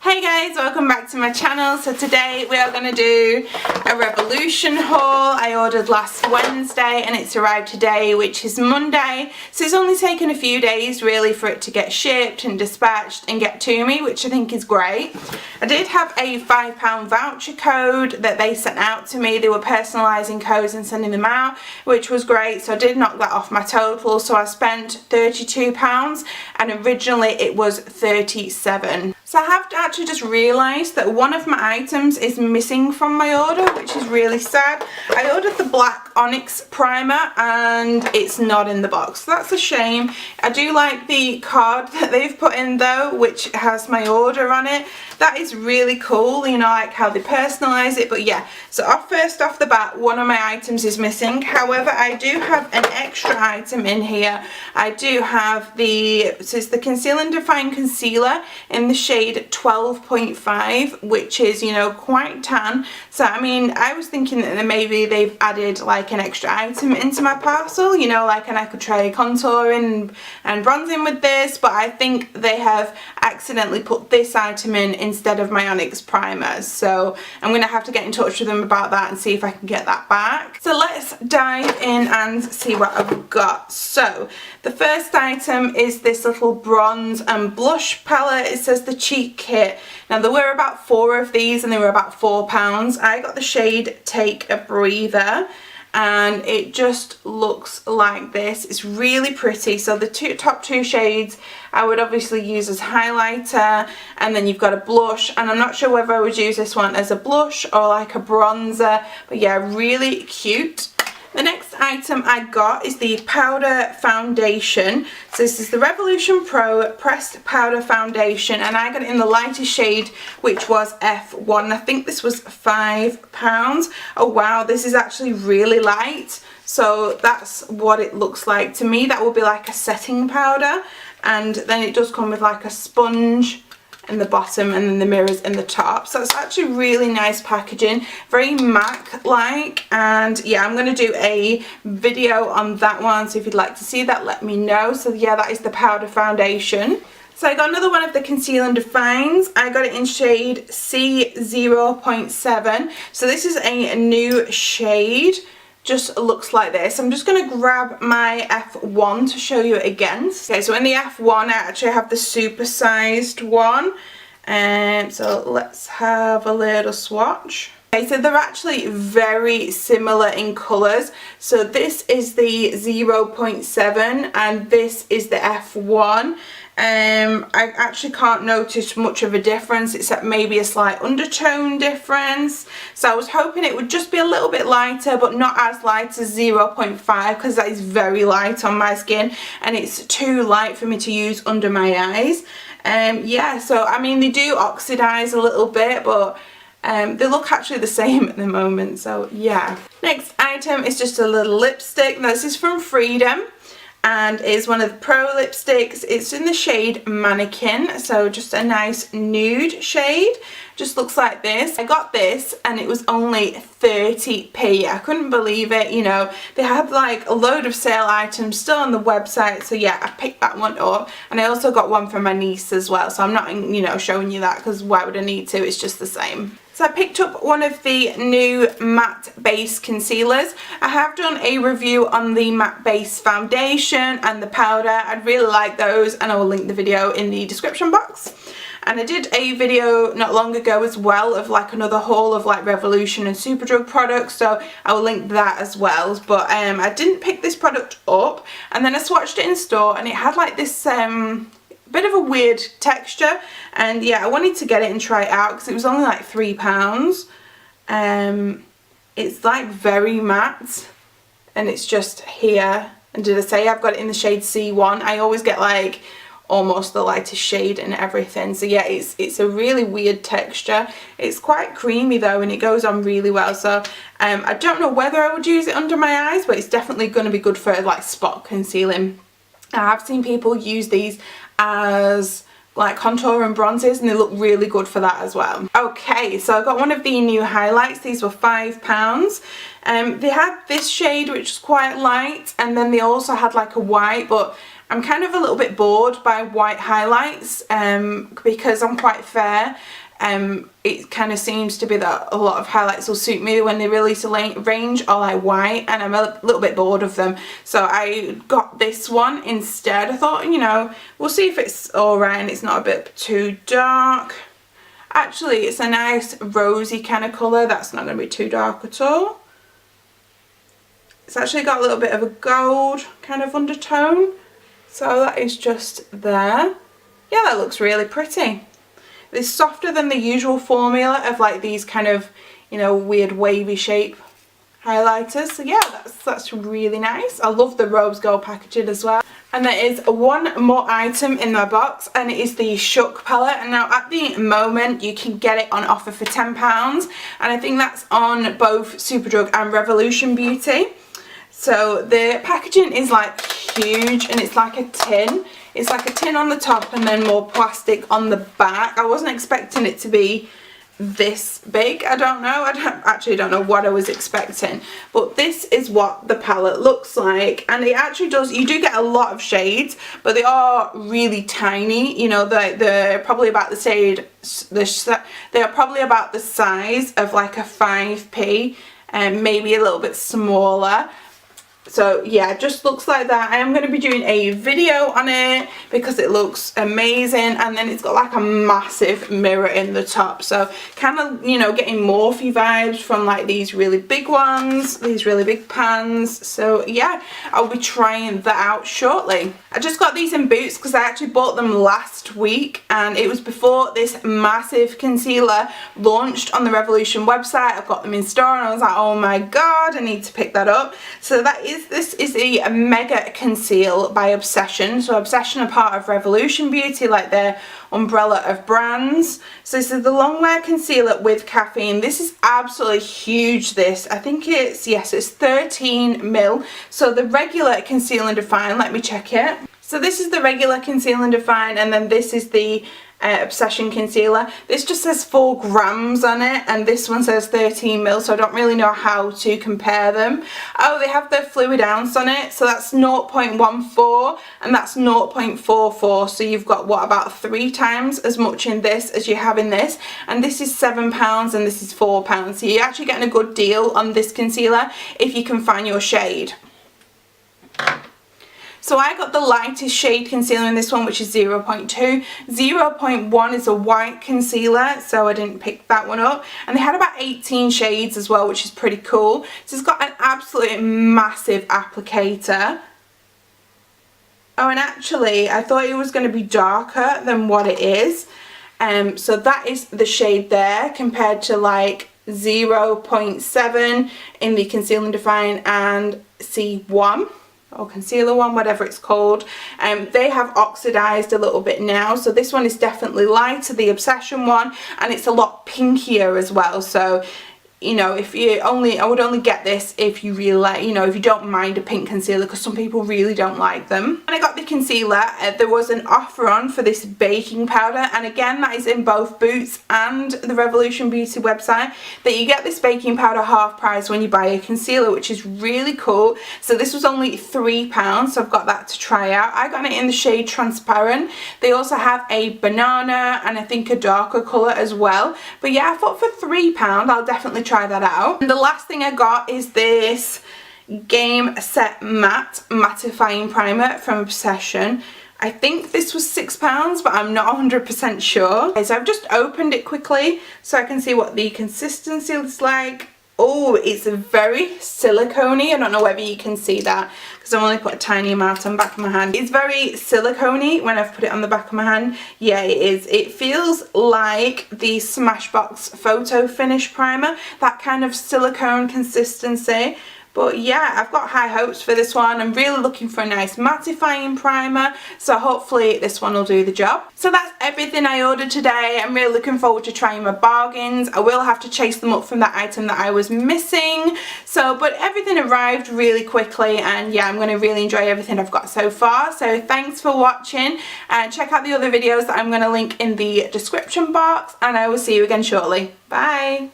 Hey guys, welcome back to my channel. So today we are going to do a Revolution haul. I ordered last Wednesday and it's arrived today, which is Monday. So it's only taken a few days really for it to get shipped and dispatched and get to me, which I think is great. I did have a £5 voucher code that they sent out to me. They were personalising codes and sending them out, which was great. So I did knock that off my total. So I spent £32 and originally it was £37. So I have actually just realised that one of my items is missing from my order, which is really sad. I ordered the black onyx primer and it's not in the box. So that's a shame. I do like the card that they've put in though, which has my order on it. That is really cool, you know, like how they personalise it. But yeah, so first off the bat, one of my items is missing. However, I do have an extra item in here. I do have it's the Conceal and Define Concealer in the shade 12.5, which is, you know, quite tan. So I mean, I was thinking that maybe they've added like an extra item into my parcel, you know, like, and I could try contouring and bronzing with this, but I think they have accidentally put this item in instead of my onyx primer. So I'm gonna have to get in touch with them about that and see if I can get that back. So let's dive in and see what I've got. So the first item is this little bronze and blush palette. It says the Cheek Kit. Now there were about 4 of these and they were about £4. I got the shade Take a Breather and it just looks like this. It's really pretty. So the top two shades I would obviously use as highlighter, and then you've got a blush, and I'm not sure whether I would use this one as a blush or like a bronzer, but yeah, really cute. The next item I got is the powder foundation. So this is the Revolution Pro Pressed Powder Foundation and I got it in the lightest shade, which was F1. I think this was £5. Oh wow, this is actually really light. So that's what it looks like. To me that would be like a setting powder, and then it does come with like a sponge in the bottom and then the mirrors in the top. So it's actually really nice packaging, very MAC like, and yeah, I'm going to do a video on that one, so if you'd like to see that, let me know. So yeah, that is the powder foundation. So I got another one of the Conceal and Defines. I got it in shade C0.7. So this is a new shade. Just looks like this. I'm just going to grab my F1 to show you it again. Okay, so in the F1 I actually have the super sized one, and so let's have a little swatch. Okay, so they're actually very similar in colours. So this is the 0.7 and this is the F1. I actually can't notice much of a difference except maybe a slight undertone difference. So I was hoping it would just be a little bit lighter, but not as light as 0.5 because that is very light on my skin and it's too light for me to use under my eyes. Yeah, so I mean they do oxidize a little bit, but they look actually the same at the moment, so yeah. Next item is just a little lipstick. Now this is from Freedom and is one of the pro lipsticks. It's in the shade Mannequin, so just a nice nude shade. Just looks like this. I got this and it was only 30p. I couldn't believe it, you know. They had like a load of sale items still on the website, so yeah, I picked that one up. And I also got one for my niece as well, so I'm not, you know, showing you that because why would I need to? It's just the same. So I picked up one of the new matte base concealers. I have done a review on the matte base foundation and the powder. I'd really like those and I will link the video in the description box. And I did a video not long ago as well of like another haul of like Revolution and Superdrug products, so I will link that as well. But I didn't pick this product up, and then I swatched it in store and it had like this bit of a weird texture, and yeah, I wanted to get it and try it out because it was only like £3. It's like very matte and it's just here, and did I say I've got it in the shade C1? I always get like almost the lightest shade and everything. So yeah, it's a really weird texture. It's quite creamy though and it goes on really well. So I don't know whether I would use it under my eyes, but it's definitely going to be good for like spot concealing. I have seen people use these as like contour and bronzes and they look really good for that as well. Okay, so I got one of the new highlights. These were £5. They had this shade which is quite light, and then they also had like a white, but I'm kind of a little bit bored by white highlights because I'm quite fair. It kind of seems to be that a lot of highlights will suit me when they release a range are like white, and I'm a little bit bored of them, so I got this one instead. I thought, you know, we'll see if it's alright and it's not a bit too dark. Actually, it's a nice rosy kind of colour, that's not going to be too dark at all. It's actually got a little bit of a gold kind of undertone, so that is just there. Yeah, that looks really pretty. It's softer than the usual formula of like these kind of, you know, weird wavy shape highlighters. So yeah, that's really nice. I love the rose gold packaging as well. And there is one more item in my box, and it is the Shook palette. And now at the moment you can get it on offer for £10, and I think that's on both Superdrug and Revolution Beauty. So the packaging is like huge, and it's like a tin. It's like a tin on the top and then more plastic on the back. I wasn't expecting it to be this big. I don't know. I don't know what I was expecting. But this is what the palette looks like. And it actually does, you do get a lot of shades, but they are really tiny. You know, they're probably about the shade, they're probably about the size of like a 5p, and maybe a little bit smaller. So yeah, it just looks like that. I am going to be doing a video on it because it looks amazing, and then it's got like a massive mirror in the top, so kind of, you know, getting Morphe vibes from like these really big ones, these really big pans. So yeah, I'll be trying that out shortly. I just got these in Boots because I actually bought them last week, and it was before this massive concealer launched on the Revolution website. I've got them in store and I was like, oh my god, I need to pick that up. So this is the Mega Conceal by Obsession. So Obsession are part of Revolution Beauty, like their umbrella of brands. So this is the long wear concealer with caffeine. This is absolutely huge. This, I think it's, yes, it's 13ml. So the regular Conceal and Define, let me check it. So this is the regular Conceal and Define, and then this is the Obsession concealer. This just says 4 grams on it, and this one says 13ml, so I don't really know how to compare them. Oh, they have the fluid ounce on it, so that's 0.14 and that's 0.44, so you've got, what, about 3 times as much in this as you have in this, and this is £7 and this is £4, so you're actually getting a good deal on this concealer if you can find your shade. So I got the lightest shade concealer in this one, which is 0.2. 0.1 is a white concealer, so I didn't pick that one up. And they had about 18 shades as well, which is pretty cool. So it's got an absolute massive applicator. Oh, and actually, I thought it was going to be darker than what it is. So that is the shade there compared to like 0.7 in the Conceal and Define and C1. Or concealer one, whatever it's called. They have oxidized a little bit now, so this one is definitely lighter, the Obsession one, and it's a lot pinkier as well. So, you know, if you only, I would only get this if you really like, you know, if you don't mind a pink concealer, because some people really don't like them. When I got the concealer, there was an offer on for this baking powder, and again, that is in both Boots and the Revolution Beauty website, that you get this baking powder half price when you buy a concealer, which is really cool. So this was only £3, so I've got that to try out. I got it in the shade Transparent. They also have a banana and I think a darker colour as well. But yeah, I thought for £3 I'll definitely try that out. And the last thing I got is this Game Set Matte Mattifying Primer from Obsession. I think this was £6, but I'm not 100% sure. Okay, so I've just opened it quickly so I can see what the consistency is like. Oh, it's very silicone-y. I don't know whether you can see that because I've only put a tiny amount on the back of my hand. It's very silicone-y when I've put it on the back of my hand. Yeah, it is. It feels like the Smashbox Photo Finish Primer, that kind of silicone consistency. But yeah, I've got high hopes for this one. I'm really looking for a nice mattifying primer, so hopefully this one will do the job. So that's everything I ordered today. I'm really looking forward to trying my bargains. I will have to chase them up from that item that I was missing. So, but everything arrived really quickly, and yeah, I'm going to really enjoy everything I've got so far. So thanks for watching, and check out the other videos that I'm going to link in the description box, and I will see you again shortly. Bye!